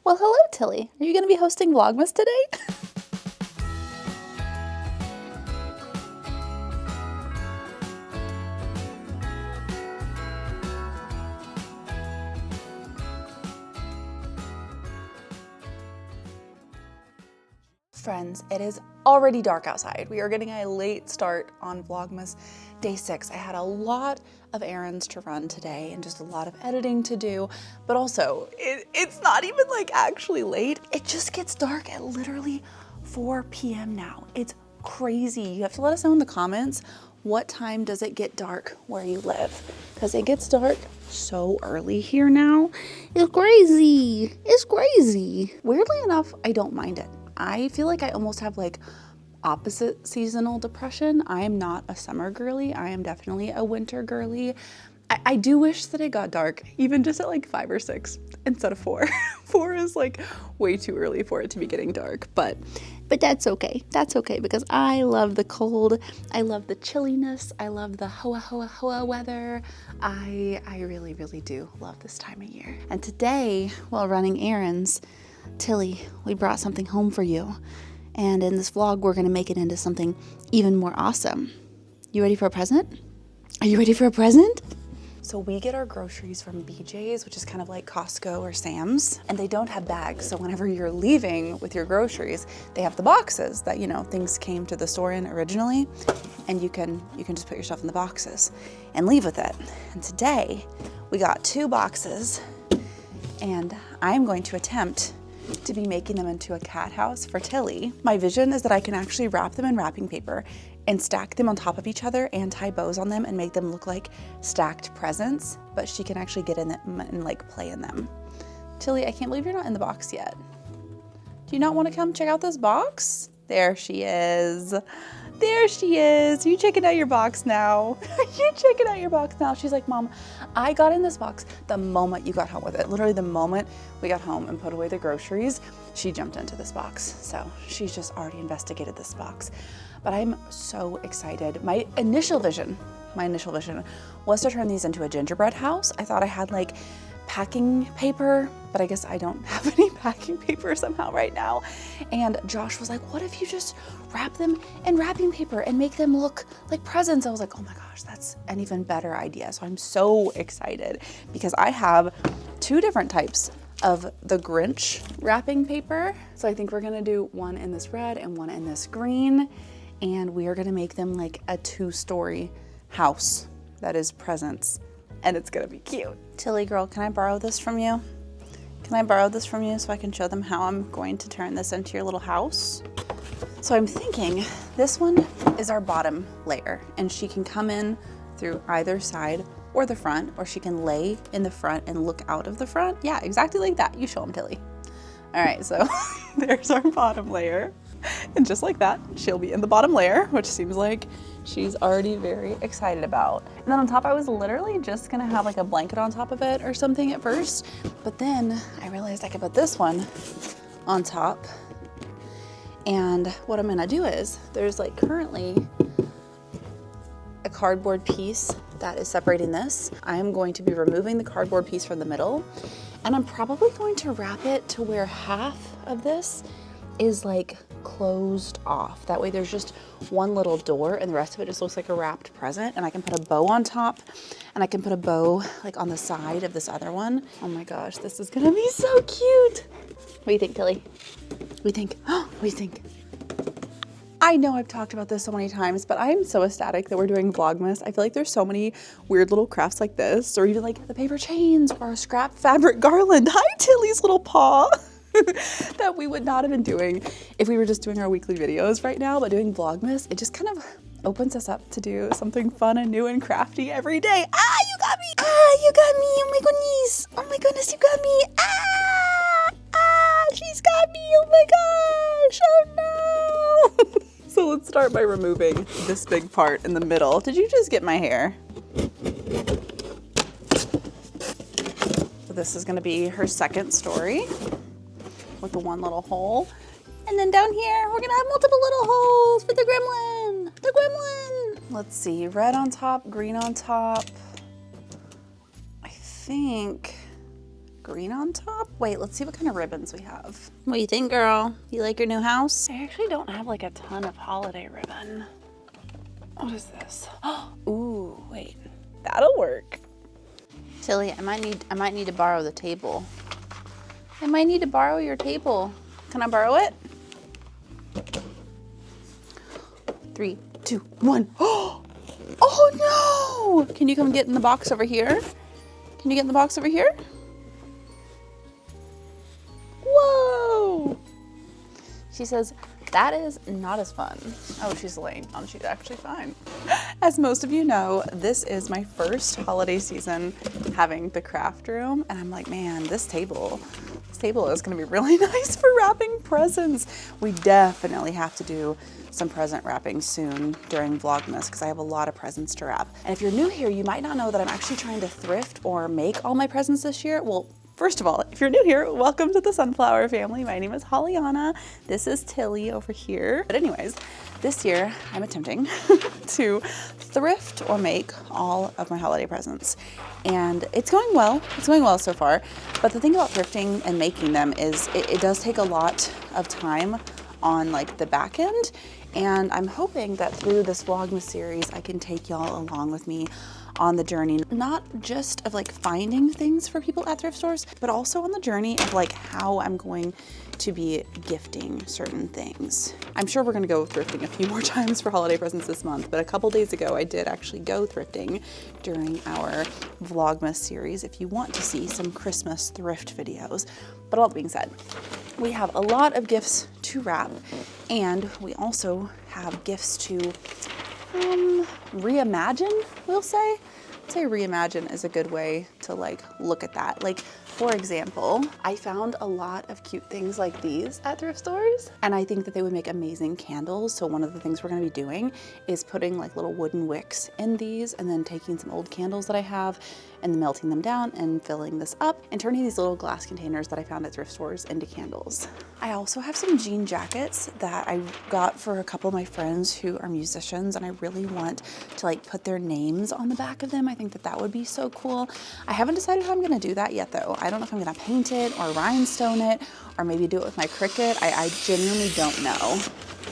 Well, hello, Tilly. Are you going to be hosting Vlogmas today? Friends, it is already dark outside. We are getting a late start on Vlogmas day 6. I had a lot of errands to run today and just a lot of editing to do, but also it's not even like actually late. It just gets dark at literally 4 p.m. now. It's crazy. You have to let us know in the comments what time does it get dark where you live, because it gets dark so early here now. It's crazy. It's crazy. Weirdly enough, I don't mind it. I feel like I almost have like opposite seasonal depression. I am not a summer girly. I am definitely a winter girly. I do wish that it got dark even just at like 5 or 6 instead of 4. 4 is like way too early for it to be getting dark, but that's okay. That's okay because I love the cold. I love the chilliness. I love the hoa hoa hoa weather. I really, really do love this time of year. And today, while running errands, Tilly, we brought something home for you. And in this vlog, we're gonna make it into something even more awesome. You ready for a present? Are you ready for a present? So we get our groceries from BJ's, which is kind of like Costco or Sam's, and they don't have bags. So whenever you're leaving with your groceries, they have the boxes that, you know, things came to the store in originally, and you can just put your stuff in the boxes and leave with it. And today we got 2 boxes, and I'm going to attempt to be making them into a cat house for Tilly. My vision is that I can actually wrap them in wrapping paper and stack them on top of each other and tie bows on them and make them look like stacked presents, but she can actually get in them and like play in them. Tilly, I can't believe you're not in the box yet. Do you not want to come check out this box? There she is. There she is. You checking out your box now. You checking out your box now. She's like, Mom, I got in this box the moment you got home with it. Literally the moment we got home and put away the groceries, she jumped into this box. So she's just already investigated this box. But I'm so excited. My initial vision was to turn these into a gingerbread house. I thought I had like packing paper, but I guess I don't have any packing paper somehow right now. And Josh was like, what if you just wrap them in wrapping paper and make them look like presents? I was like, oh my gosh, that's an even better idea. So I'm so excited because I have 2 different types of the Grinch wrapping paper. So I think we're gonna do one in this red and one in this green. And we are gonna make them like a 2-story house that is presents. And it's gonna be cute. Tilly girl, can I borrow this from you? Can I borrow this from you so I can show them how I'm going to turn this into your little house? So I'm thinking this one is our bottom layer, and she can come in through either side or the front, or she can lay in the front and look out of the front. Yeah, exactly like that. You show them, Tilly. All right, so there's our bottom layer. And just like that, she'll be in the bottom layer, which seems like she's already very excited about. And then on top, I was literally just gonna have like a blanket on top of it or something at first, but then I realized I could put this one on top. And what I'm gonna do is, there's like currently a cardboard piece that is separating this. I am going to be removing the cardboard piece from the middle, and I'm probably going to wrap it to where half of this is like closed off. That way there's just one little door and the rest of it just looks like a wrapped present, and I can put a bow on top and I can put a bow like on the side of this other one. Oh my gosh, this is gonna be so cute. What do you think, Tilly? What do you think? What do you think? I know I've talked about this so many times, but I am so ecstatic that we're doing Vlogmas. I feel like there's so many weird little crafts like this, or even like the paper chains or a scrap fabric garland. Hi, Tilly's little paw. That we would not have been doing if we were just doing our weekly videos right now, but doing Vlogmas, it just kind of opens us up to do something fun and new and crafty every day. Ah, you got me! Ah, you got me! Oh my goodness! Oh my goodness, you got me! Ah! Ah! She's got me! Oh my gosh! Oh no! So let's start by removing this big part in the middle. Did you just get my hair? So this is gonna be her 2nd story with the one little hole. And then down here, we're gonna have multiple little holes for the gremlin. The gremlin. Let's see, red on top, green on top. I think green on top. Wait, let's see what kind of ribbons we have. What do you think, girl? You like your new house? I actually don't have like a ton of holiday ribbon. What is this? Ooh, wait, that'll work. Tilly, I might need to borrow the table. I might need to borrow your table. Can I borrow it? 3, 2, 1. Oh no! Can you come get in the box over here? Can you get in the box over here? Whoa! She says, that is not as fun. Oh, she's laying down. She's actually fine. As most of you know, this is my first holiday season having the craft room. And I'm like, man, this table is gonna be really nice for wrapping presents. We definitely have to do some present wrapping soon during Vlogmas because I have a lot of presents to wrap. And if you're new here, you might not know that I'm actually trying to thrift or make all my presents this year. Well, first of all, if you're new here, welcome to the Sunflower family. My name is Hollyana. This is Tilly over here. But anyways, this year I'm attempting to thrift or make all of my holiday presents. And it's going well. It's going well so far. But the thing about thrifting and making them is it does take a lot of time on like the back end. And I'm hoping that through this Vlogmas series, I can take y'all along with me on the journey, not just of like finding things for people at thrift stores, but also on the journey of like how I'm going to be gifting certain things. I'm sure we're gonna go thrifting a few more times for holiday presents this month, but a couple days ago I did actually go thrifting during our Vlogmas series if you want to see some Christmas thrift videos. But all that being said, we have a lot of gifts to wrap, and we also have gifts to reimagine, we'll say. I'd say reimagine is a good way to like look at that. Like, for example, I found a lot of cute things like these at thrift stores, and I think that they would make amazing candles. So one of the things we're gonna be doing is putting like little wooden wicks in these and then taking some old candles that I have and then melting them down and filling this up and turning these little glass containers that I found at thrift stores into candles. I also have some jean jackets that I got for a couple of my friends who are musicians, and I really want to like put their names on the back of them. I think that that would be so cool. I haven't decided how I'm gonna do that yet though. I don't know if I'm gonna paint it or rhinestone it or maybe do it with my Cricut. I genuinely don't know.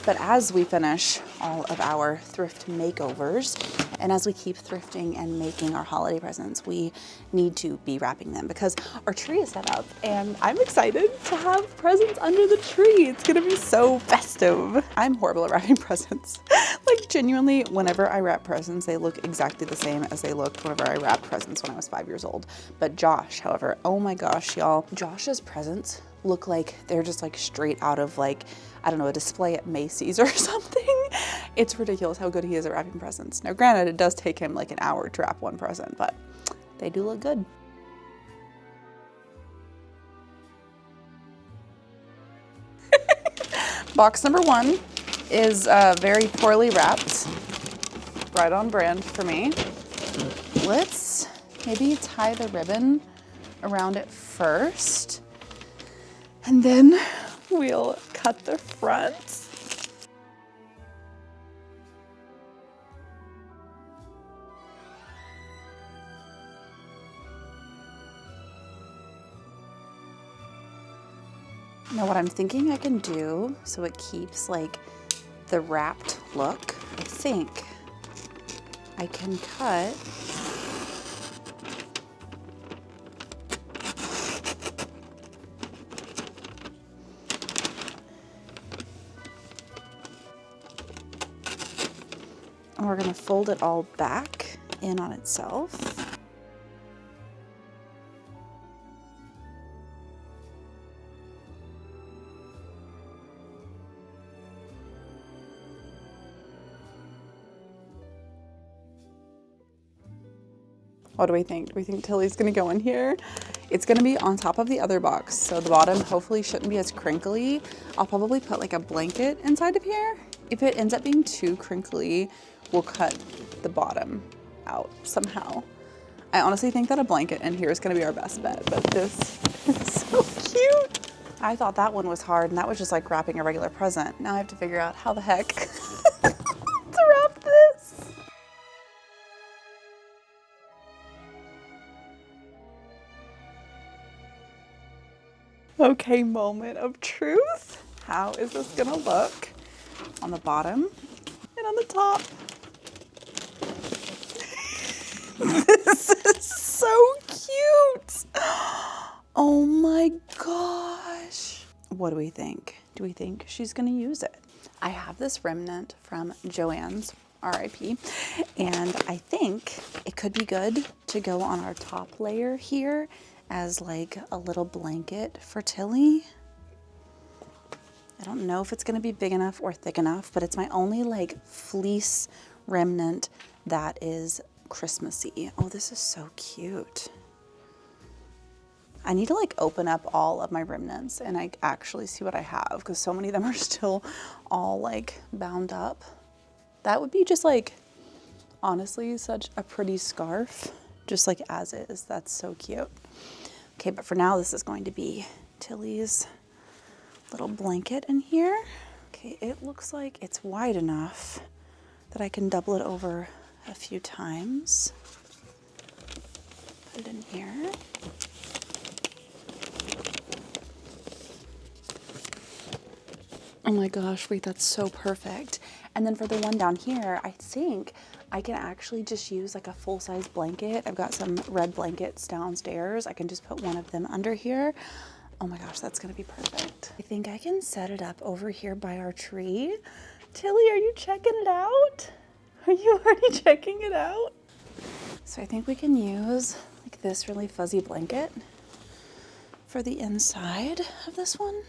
But as we finish all of our thrift makeovers, and as we keep thrifting and making our holiday presents, we need to be wrapping them because our tree is set up and I'm excited to have presents under the tree. It's gonna be so festive. I'm horrible at wrapping presents. Like genuinely, whenever I wrap presents, they look exactly the same as they looked whenever I wrapped presents when I was 5 years old. But Josh, however, oh my gosh, y'all, Josh's presents look like they're just like straight out of like, I don't know, a display at Macy's or something. It's ridiculous how good he is at wrapping presents. Now granted, it does take him like an hour to wrap one present, but they do look good. Box number 1 is very poorly wrapped. Right on brand for me. Let's maybe tie the ribbon around it first, and then we'll cut the front. Now what I'm thinking I can do so it keeps like the wrapped look, I think I can cut and we're gonna fold it all back in on itself. What do we think? Do we think Tilly's gonna go in here? It's gonna be on top of the other box, so the bottom hopefully shouldn't be as crinkly. I'll probably put like a blanket inside of here. If it ends up being too crinkly, we'll cut the bottom out somehow. I honestly think that a blanket in here is gonna be our best bet, but this is so cute. I thought that one was hard, and that was just like wrapping a regular present. Now I have to figure out how the heck to wrap this. Okay, moment of truth. How is this gonna look on the bottom and on the top? This is so cute. Oh my gosh. What do we think? Do we think she's gonna use it? I have this remnant from Joann's, RIP, and I think it could be good to go on our top layer here as like a little blanket for Tilly. I don't know if it's gonna be big enough or thick enough, but it's my only like fleece remnant that is Christmassy. Oh, this is so cute. I need to like open up all of my remnants and I actually see what I have, because so many of them are still all like bound up. That would be just like, honestly, such a pretty scarf, just like as is. That's so cute. Okay, but for now, this is going to be Tilly's little blanket in here. Okay, it looks like it's wide enough that I can double it over a few times. Put it in here. Oh my gosh, wait, that's so perfect. And then for the one down here, I think I can actually just use like a full-size blanket. I've got some red blankets downstairs. I can just put one of them under here. Oh my gosh, that's gonna be perfect. I think I can set it up over here by our tree. Tilly, are you checking it out? Are you already checking it out? So I think we can use like this really fuzzy blanket for the inside of this one.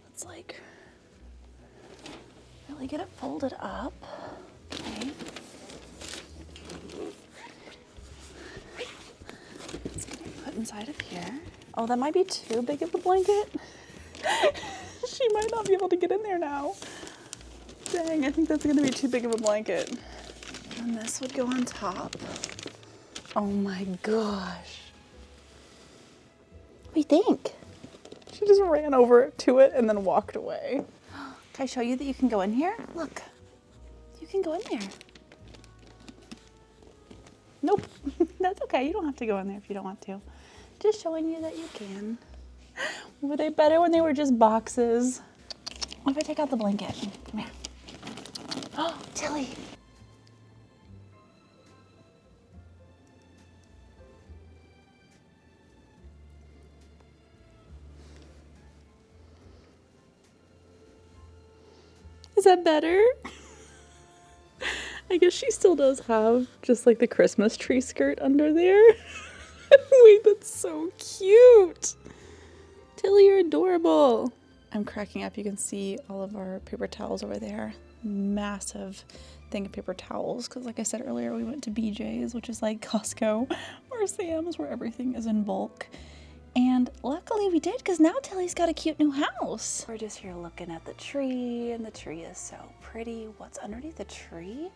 Let's like really get it folded up. Okay. It's gonna be put inside of here. Oh, that might be too big of a blanket. She might not be able to get in there now. Dang, I think that's gonna be too big of a blanket. And this would go on top. Oh my gosh. What do you think? She just ran over to it and then walked away. Can I show you that you can go in here? Look, you can go in there. Nope, that's okay. You don't have to go in there if you don't want to. Just showing you that you can. Were they better when they were just boxes? What if I take out the blanket? Come here. Oh, Tilly. Is that better? I guess she still does have just like the Christmas tree skirt under there. Wait, that's so cute. Tilly, you're adorable. I'm cracking up. You can see all of our paper towels over there. Massive thing of paper towels, because like I said earlier, we went to BJ's, which is like Costco or Sam's, where everything is in bulk. And luckily we did, because now Tilly's got a cute new house. We're just here looking at the tree, and the tree is so pretty. What's underneath the tree?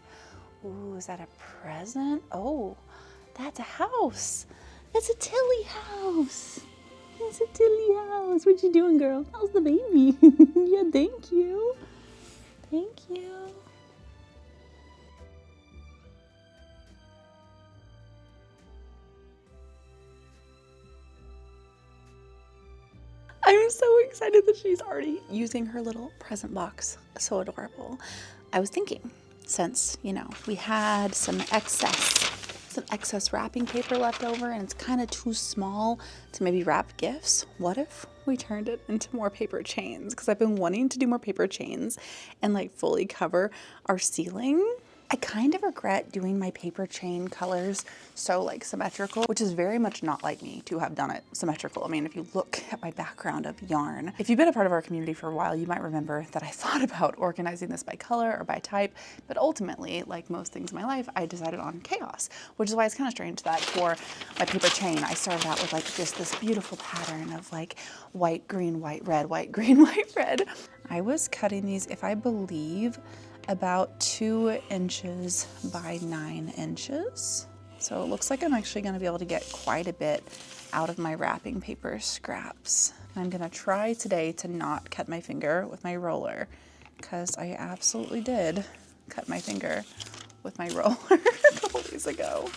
Ooh, is that a present? Oh, that's a house. That's a Tilly house. That's a Tilly house. What you doing, girl? How's the baby? Yeah, thank you. Thank you. I'm so excited that she's already using her little present box. So adorable. I was thinking, since, you know, we had some excess wrapping paper left over and it's kind of too small to maybe wrap gifts, what if we turned it into more paper chains? Because I've been wanting to do more paper chains and like fully cover our ceiling. I kind of regret doing my paper chain colors so like symmetrical, which is very much not like me to have done it symmetrical. I mean, if you look at my background of yarn, if you've been a part of our community for a while, you might remember that I thought about organizing this by color or by type, but ultimately, like most things in my life, I decided on chaos, which is why it's kind of strange that for my paper chain, I started out with like just this beautiful pattern of like white, green, white, red, white, green, white, red. I was cutting these, if I believe, about 2 inches by 9 inches. So it looks like I'm actually gonna be able to get quite a bit out of my wrapping paper scraps. I'm gonna try today to not cut my finger with my roller, because I absolutely did cut my finger with my roller a couple days ago.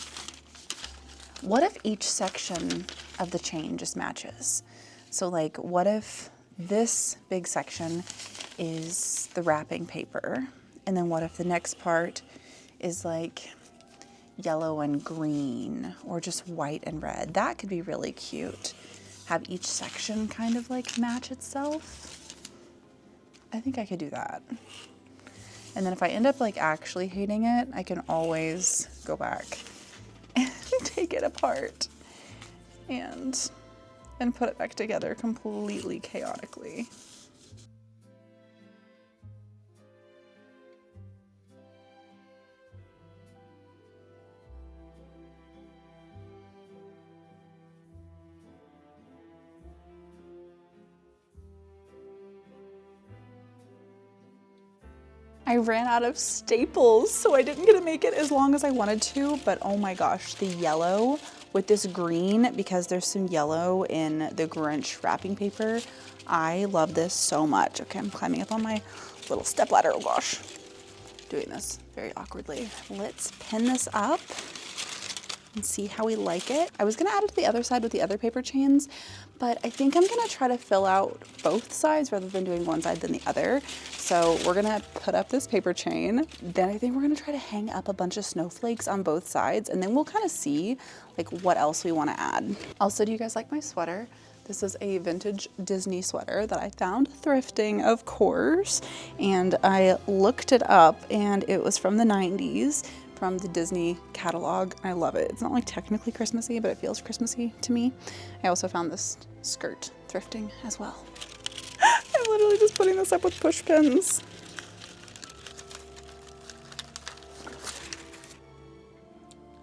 What if each section of the chain just matches? So like, what if this big section is the wrapping paper? And then what if the next part is like yellow and green, or just white and red? That could be really cute. Have each section kind of like match itself. I think I could do that. And then if I end up like actually hating it, I can always go back and take it apart and put it back together completely chaotically. I ran out of staples, so I didn't get to make it as long as I wanted to, but oh my gosh, the yellow with this green, because there's some yellow in the Grinch wrapping paper. I love this so much. Okay, I'm climbing up on my little stepladder. Oh gosh, doing this very awkwardly. Let's pin this up and see how we like it. I was gonna add it to the other side with the other paper chains, but I think I'm gonna try to fill out both sides rather than doing one side than the other. So we're gonna put up this paper chain. Then I think we're gonna try to hang up a bunch of snowflakes on both sides, and then we'll kind of see like what else we wanna add. Also, do you guys like my sweater? This is a vintage Disney sweater that I found thrifting, of course, and I looked it up and it was from the 90s. From the Disney catalog. I love it. It's not like technically Christmassy, but it feels Christmassy to me. I also found this skirt thrifting as well. I'm literally just putting this up with push pins.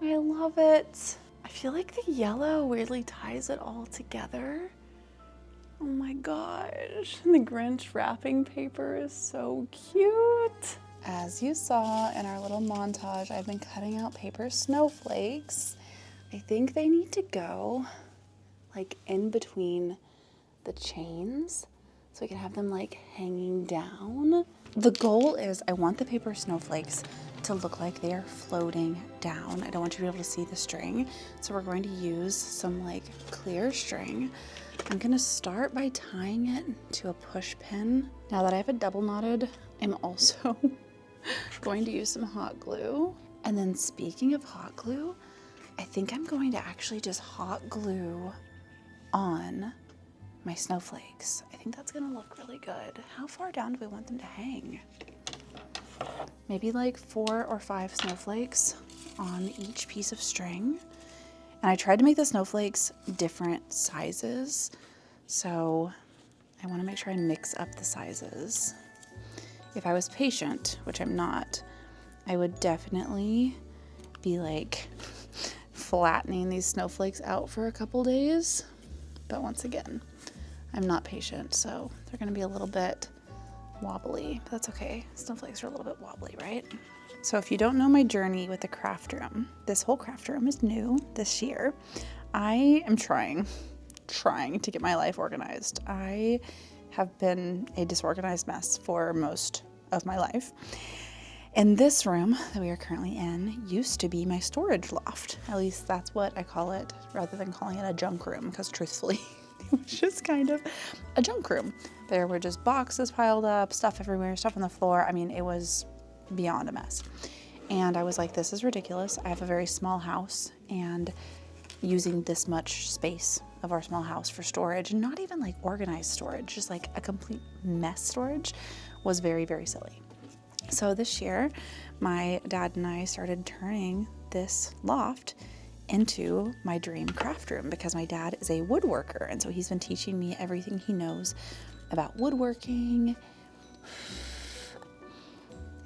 I love it. I feel like the yellow weirdly ties it all together. Oh my gosh. And the Grinch wrapping paper is so cute. As you saw in our little montage, I've been cutting out paper snowflakes. I think they need to go like in between the chains so we can have them like hanging down. The goal is I want the paper snowflakes to look like they are floating down. I don't want you to be able to see the string. So we're going to use some like clear string. I'm gonna start by tying it to a push pin. Now that I have it double knotted, I'm also going to use some hot glue. And then speaking of hot glue, I think I'm going to actually just hot glue on my snowflakes. I think that's gonna look really good. How far down do we want them to hang? Maybe like 4 or 5 snowflakes on each piece of string. And I tried to make the snowflakes different sizes, so I want to make sure I mix up the sizes. If I was patient, which I'm not, I would definitely be like flattening these snowflakes out for a couple days. But once again, I'm not patient, so they're going to be a little bit wobbly. But that's okay. Snowflakes are a little bit wobbly, right? So if you don't know my journey with the craft room, this whole craft room is new this year. I am trying to get my life organized. I have been a disorganized mess for most of my life. And this room that we are currently in used to be my storage loft. At least that's what I call it, rather than calling it a junk room, because truthfully, it was just kind of a junk room. There were just boxes piled up, stuff everywhere, stuff on the floor. I mean, it was beyond a mess. And I was like, this is ridiculous. I have a very small house, and using this much space of our small house for storage, and not even like organized storage, just like a complete mess storage, was very, very silly. So this year, my dad and I started turning this loft into my dream craft room, because my dad is a woodworker, and so he's been teaching me everything he knows about woodworking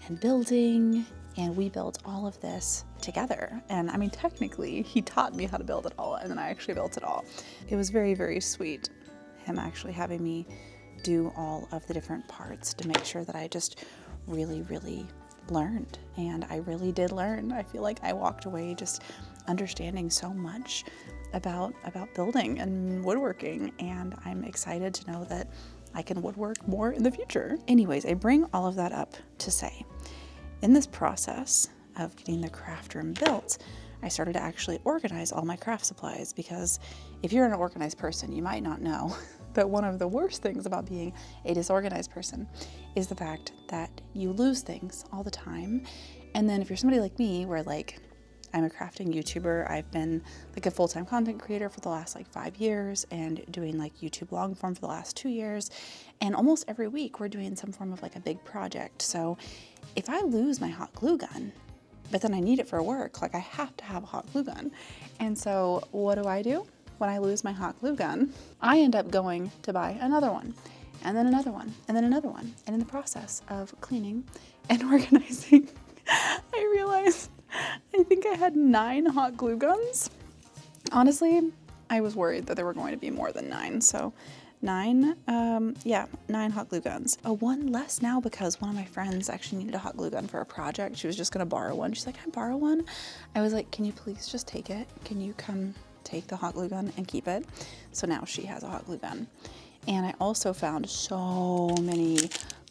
and building, and we built all of this together. And I mean, technically, he taught me how to build it all, and then I actually built it all. It was very, very sweet, him actually having me do all of the different parts to make sure that I just really, really learned. And I really did learn. I feel like I walked away just understanding so much about building and woodworking, and I'm excited to know that I can woodwork more in the future. Anyways, I bring all of that up to say, in this process of getting the craft room built, I started to actually organize all my craft supplies, because if you're an organized person, you might not know But one of the worst things about being a disorganized person is the fact that you lose things all the time. And then if you're somebody like me, where like I'm a crafting YouTuber, I've been like a full-time content creator for the last like 5 years and doing like YouTube long form for the last 2 years. And almost every week we're doing some form of like a big project. So if I lose my hot glue gun, but then I need it for work, like I have to have a hot glue gun. And so what do? When I lose my hot glue gun, I end up going to buy another one, and then another one, and then another one. And in the process of cleaning and organizing, I realized I think I had 9 hot glue guns. Honestly, I was worried that there were going to be more than 9. So 9 hot glue guns. One less now because one of my friends actually needed a hot glue gun for a project. She was just gonna borrow one. She's like, can I borrow one? I was like, can you please just take it? Can you come take the hot glue gun and keep it? So now she has a hot glue gun. And I also found so many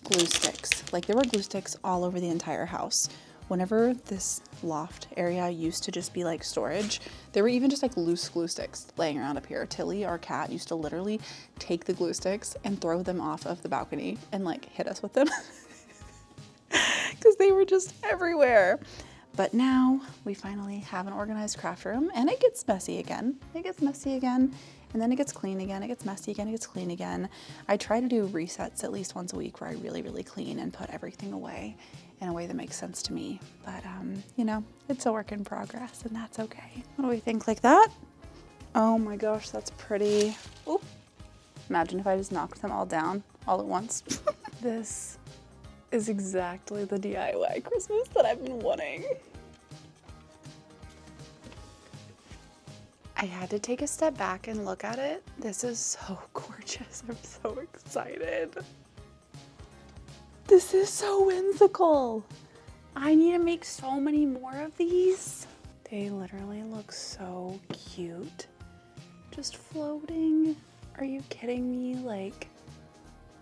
glue sticks. Like there were glue sticks all over the entire house. Whenever this loft area used to just be like storage, there were even just like loose glue sticks laying around up here. Tilly, our cat, used to literally take the glue sticks and throw them off of the balcony and like hit us with them because they were just everywhere. But now we finally have an organized craft room, and it gets messy again. It gets messy again, and then it gets clean again. It gets messy again, it gets clean again. I try to do resets at least once a week where I really, really clean and put everything away in a way that makes sense to me. But, you know, it's a work in progress, and that's okay. What do we think? Like that? Oh my gosh, that's pretty. Oop. Imagine if I just knocked them all down all at once. This is exactly the DIY Christmas that I've been wanting. I had to take a step back and look at it. This is so gorgeous. I'm so excited. This is so whimsical. I need to make so many more of these. They literally look so cute. Just floating. Are you kidding me? Like,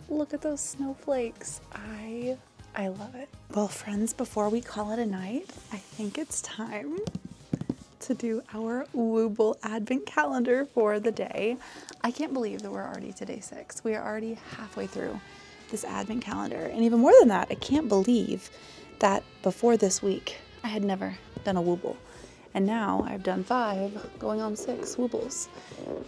look at those snowflakes. I love it. Well, friends, before we call it a night, I think it's time to do our Wooble advent calendar for the day. I can't believe that we're already to day 6. We are already halfway through this advent calendar. And even more than that, I can't believe that before this week, I had never done a Wooble. And now I've done 5, going on 6 Woobles.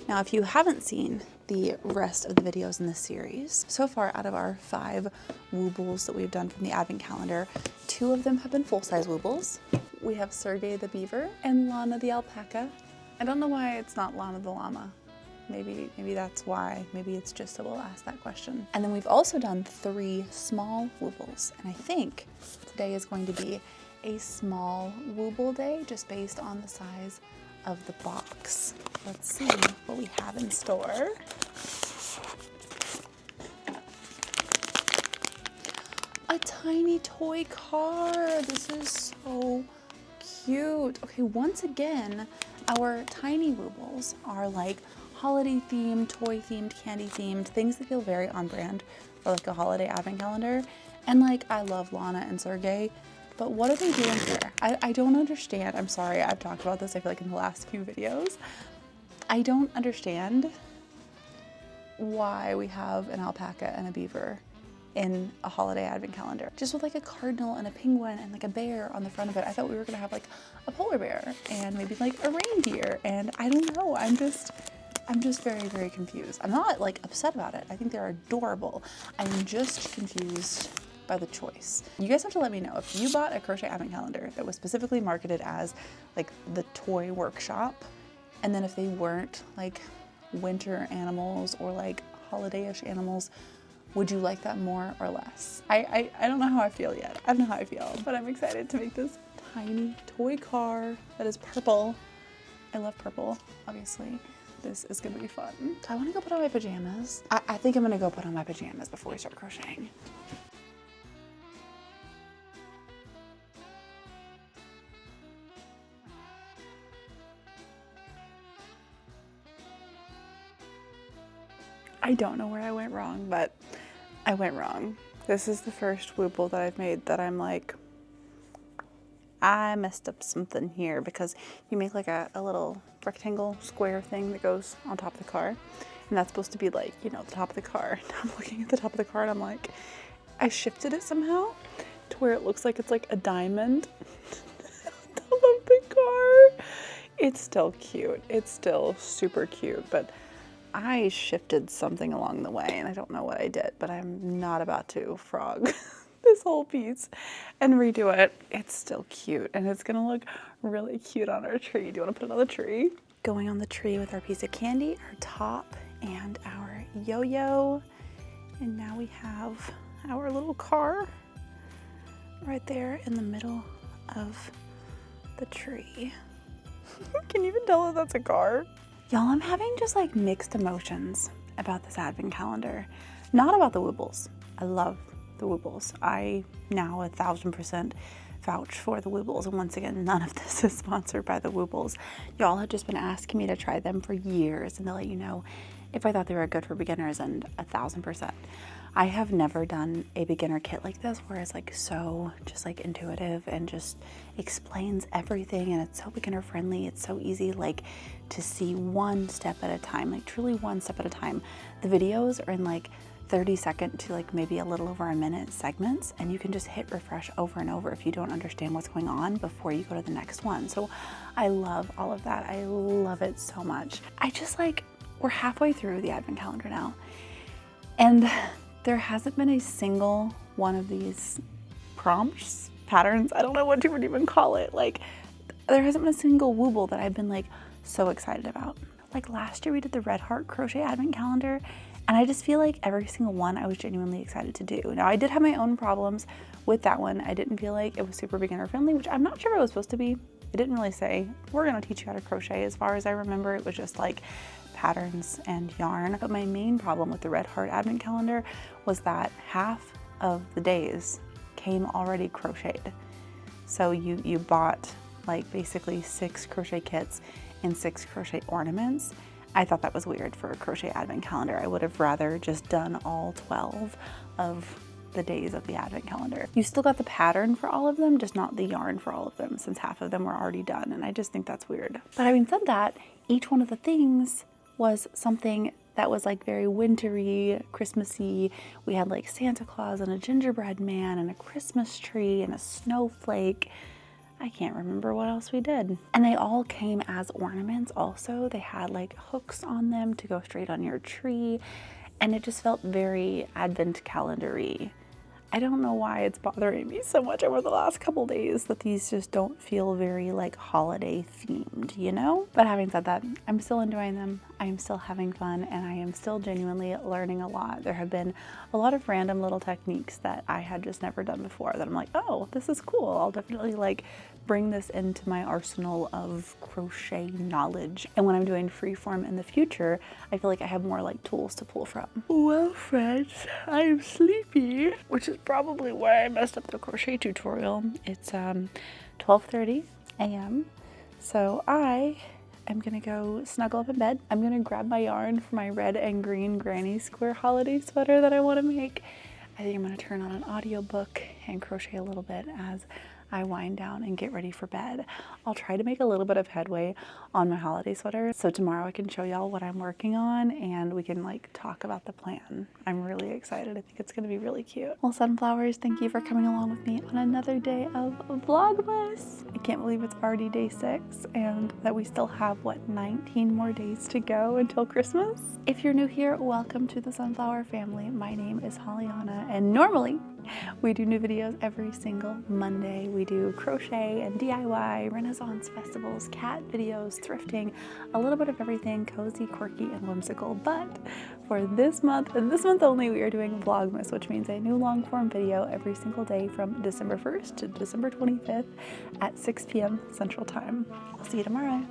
Now, if you haven't seen the rest of the videos in this series, so far out of our 5 Woobles that we've done from the advent calendar, 2 of them have been full-size Woobles. We have Sergey the beaver and Lana the alpaca. I don't know why it's not Lana the llama. Maybe that's why. Maybe it's just so we'll ask that question. And then we've also done 3 small Woobles. And I think today is going to be a small Wooble day, just based on the size of the box. Let's see what we have in store. A tiny toy car. This is so cute. Okay, once again, our tiny Woobles are like holiday themed, toy themed, candy themed, things that feel very on brand for like a holiday advent calendar. And like, I love Lana and Sergey, but what are they doing here? I don't understand. I'm sorry, I've talked about this, I feel like in the last few videos. I don't understand why we have an alpaca and a beaver in a holiday advent calendar. Just with like a cardinal and a penguin and like a bear on the front of it. I thought we were gonna have like a polar bear and maybe like a reindeer, and I don't know, I'm just very, very confused. I'm not like upset about it. I think they're adorable. I'm just confused by the choice. You guys have to let me know if you bought a crochet advent calendar that was specifically marketed as like the toy workshop, and then if they weren't like winter animals or like holiday-ish animals, would you like that more or less? I don't know how I feel yet. I don't know how I feel, but I'm excited to make this tiny toy car that is purple. I love purple, obviously. This is gonna be fun. So I wanna go put on my pajamas. I think I'm gonna go put on my pajamas before we start crocheting. I don't know where I went wrong, but I went wrong. This is the first Wooble that I've made that I'm like, I messed up something here, because you make like a little rectangle square thing that goes on top of the car. And that's supposed to be like, you know, the top of the car. I'm looking at the top of the car and I'm like, I shifted it somehow to where it looks like it's like a diamond on top of the car. It's still cute. It's still super cute, but I shifted something along the way and I don't know what I did, but I'm not about to frog this whole piece and redo it. It's still cute and it's gonna look really cute on our tree. Do you wanna put it on the tree? Going on the tree with our piece of candy, our top, and our yo-yo. And now we have our little car right there in the middle of the tree. Can you even tell that that's a car? Y'all, I'm having just like mixed emotions about this advent calendar. Not about the woobles. I love the woobles. I now 1000% vouch for the woobles. And once again, none of this is sponsored by the woobles. Y'all have just been asking me to try them for years and to let you know if I thought they were good for beginners, and 1000%. I have never done a beginner kit like this where it's like so just like intuitive and just explains everything, and it's so beginner friendly. It's so easy like to see one step at a time, like truly one step at a time. The videos are in like 30-second to like maybe a little over a minute segments, and you can just hit refresh over and over if you don't understand what's going on before you go to the next one. So I love all of that. I love it so much. I just like, we're halfway through the advent calendar now, and there hasn't been a single one of these prompts, patterns, I don't know what you would even call it. Like, there hasn't been a single wooble that I've been like so excited about. Like last year we did the Red Heart Crochet Advent Calendar, and I just feel like every single one I was genuinely excited to do. Now I did have my own problems with that one. I didn't feel like it was super beginner friendly, which I'm not sure it was supposed to be. It didn't really say, we're gonna teach you how to crochet. As far as I remember, it was just like patterns and yarn. But my main problem with the Red Heart Advent Calendar was that half of the days came already crocheted. So you bought like basically 6 crochet kits and 6 crochet ornaments. I thought that was weird for a crochet advent calendar. I would have rather just done all 12 of the days of the advent calendar. You still got the pattern for all of them, just not the yarn for all of them, since half of them were already done, and I just think that's weird. But having said that, each one of the things was something that was like very wintry, Christmassy. We had like Santa Claus and a gingerbread man and a Christmas tree and a snowflake. I can't remember what else we did. And they all came as ornaments also. They had like hooks on them to go straight on your tree, and it just felt very advent calendar-y. I don't know why it's bothering me so much over the last couple days that these just don't feel very like holiday themed, you know? But having said that, I'm still enjoying them. I am still having fun, and I am still genuinely learning a lot. There have been a lot of random little techniques that I had just never done before that I'm like, oh, this is cool. I'll definitely like bring this into my arsenal of crochet knowledge. And when I'm doing freeform in the future, I feel like I have more like tools to pull from. Well, friends, I am sleepy, which is probably why I messed up the crochet tutorial. It's 12:30 a.m. So I am gonna go snuggle up in bed. I'm gonna grab my yarn for my red and green granny square holiday sweater that I want to make. I think I'm gonna turn on an audiobook and crochet a little bit as I wind down and get ready for bed. I'll try to make a little bit of headway on my holiday sweater, so tomorrow I can show y'all what I'm working on and we can like talk about the plan. I'm really excited. I think it's gonna be really cute. Well, Sunflowers, thank you for coming along with me on another day of Vlogmas. I can't believe it's already day 6 and that we still have, what, 19 more days to go until Christmas? If you're new here, welcome to the Sunflower family. My name is Hollyana, and normally we do new videos every single Monday. We do crochet and DIY, Renaissance festivals, cat videos, thrifting, a little bit of everything cozy, quirky, and whimsical. But for this month, and this month only, we are doing Vlogmas, which means a new long form video every single day from December 1st to December 25th at 6 p.m. Central Time. I'll see you tomorrow.